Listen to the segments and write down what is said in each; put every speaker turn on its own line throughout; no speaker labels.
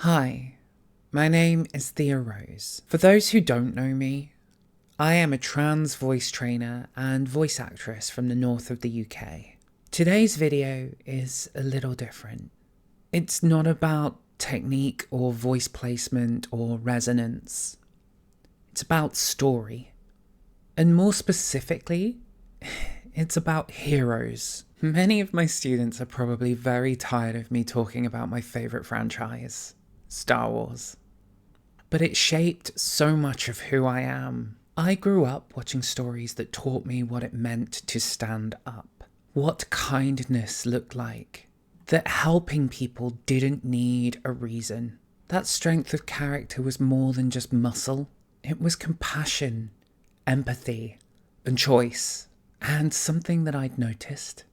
Hi, my name is Thea Rose. For those who don't know me, I am a trans voice trainer and voice actress from the north of the UK. Today's video is a little different. It's not about technique or voice placement or resonance. It's about story. And more specifically, it's about heroes. Many of my students are probably very tired of me talking about my favourite franchise, Star Wars. But it shaped so much of who I am. I grew up watching stories that taught me what it meant to stand up, what kindness looked like, that helping people didn't need a reason. That strength of character was more than just muscle. It was compassion, empathy, and choice. And something that I'd noticed.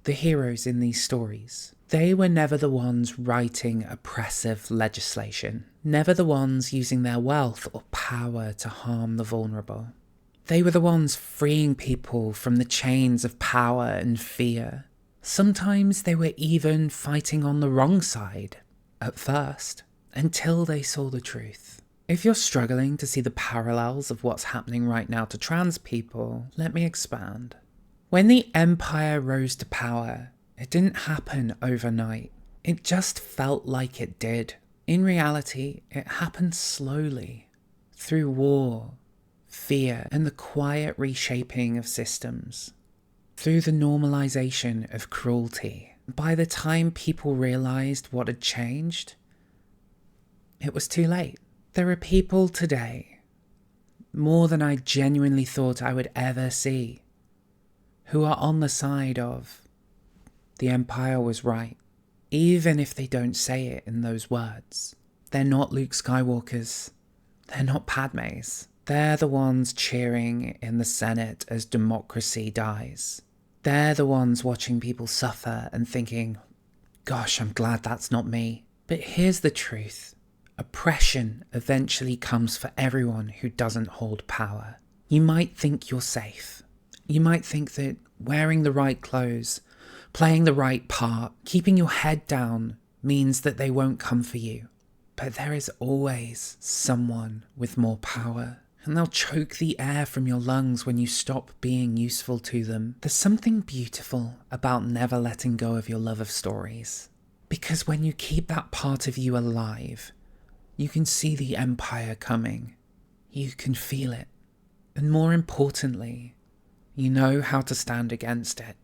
The heroes in these stories, they were never the ones writing oppressive legislation, never the ones using their wealth or power to harm the vulnerable. They were the ones freeing people from the chains of power and fear. Sometimes they were even fighting on the wrong side, at first, until they saw the truth. If you're struggling to see the parallels of what's happening right now to trans people, let me expand. When the Empire rose to power, it didn't happen overnight. It just felt like it did. In reality, it happened slowly, through war, fear, and the quiet reshaping of systems, through the normalization of cruelty. By the time people realized what had changed, it was too late. There are people today, more than I genuinely thought I would ever see, who are on the side of the Empire was right, even if they don't say it in those words. They're not Luke Skywalkers. They're not Padmes. They're the ones cheering in the Senate as democracy dies. They're the ones watching people suffer and thinking, gosh, I'm glad that's not me. But here's the truth. Oppression eventually comes for everyone who doesn't hold power. You might think you're safe. You might think that wearing the right clothes, playing the right part, keeping your head down means that they won't come for you. But there is always someone with more power, and they'll choke the air from your lungs when you stop being useful to them. There's something beautiful about never letting go of your love of stories. Because when you keep that part of you alive, you can see the Empire coming. You can feel it. And more importantly, you know how to stand against it.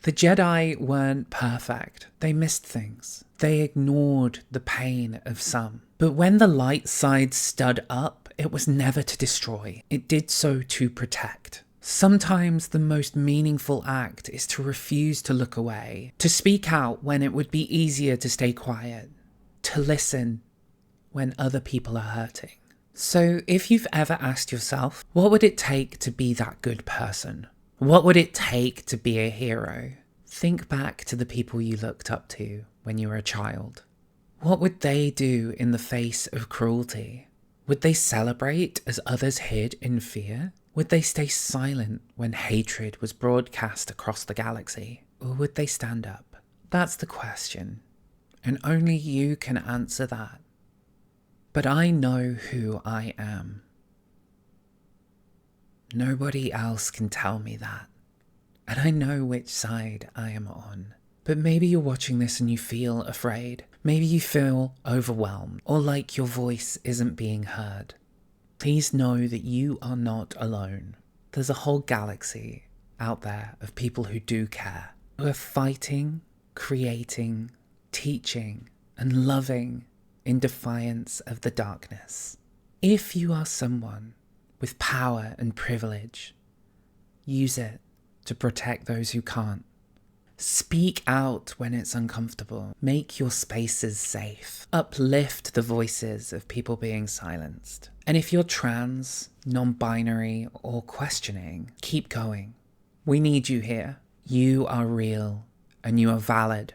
The Jedi weren't perfect. They missed things. They ignored the pain of some. But when the light side stood up, it was never to destroy. It did so to protect. Sometimes the most meaningful act is to refuse to look away, to speak out when it would be easier to stay quiet, to listen when other people are hurting. So if you've ever asked yourself, what would it take to be that good person? What would it take to be a hero? Think back to the people you looked up to when you were a child. What would they do in the face of cruelty? Would they celebrate as others hid in fear? Would they stay silent when hatred was broadcast across the galaxy? Or would they stand up? That's the question, and only you can answer that. But I know who I am. Nobody else can tell me that. And I know which side I am on. But maybe you're watching this and you feel afraid. Maybe you feel overwhelmed or like your voice isn't being heard. Please know that you are not alone. There's a whole galaxy out there of people who do care, who are fighting, creating, teaching, and loving in defiance of the darkness. If you are someone with power and privilege, use it to protect those who can't. Speak out when it's uncomfortable. Make your spaces safe. Uplift the voices of people being silenced. And if you're trans, non-binary, or questioning, keep going. We need you here. You are real and you are valid.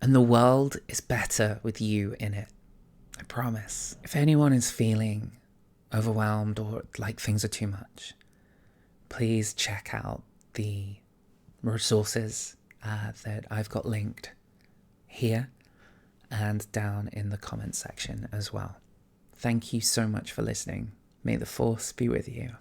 And the world is better with you in it. I promise. If anyone is feeling overwhelmed or like things are too much, please check out the resources that I've got linked here. and down in the comment section as well. Thank you so much for listening. May the force be with you.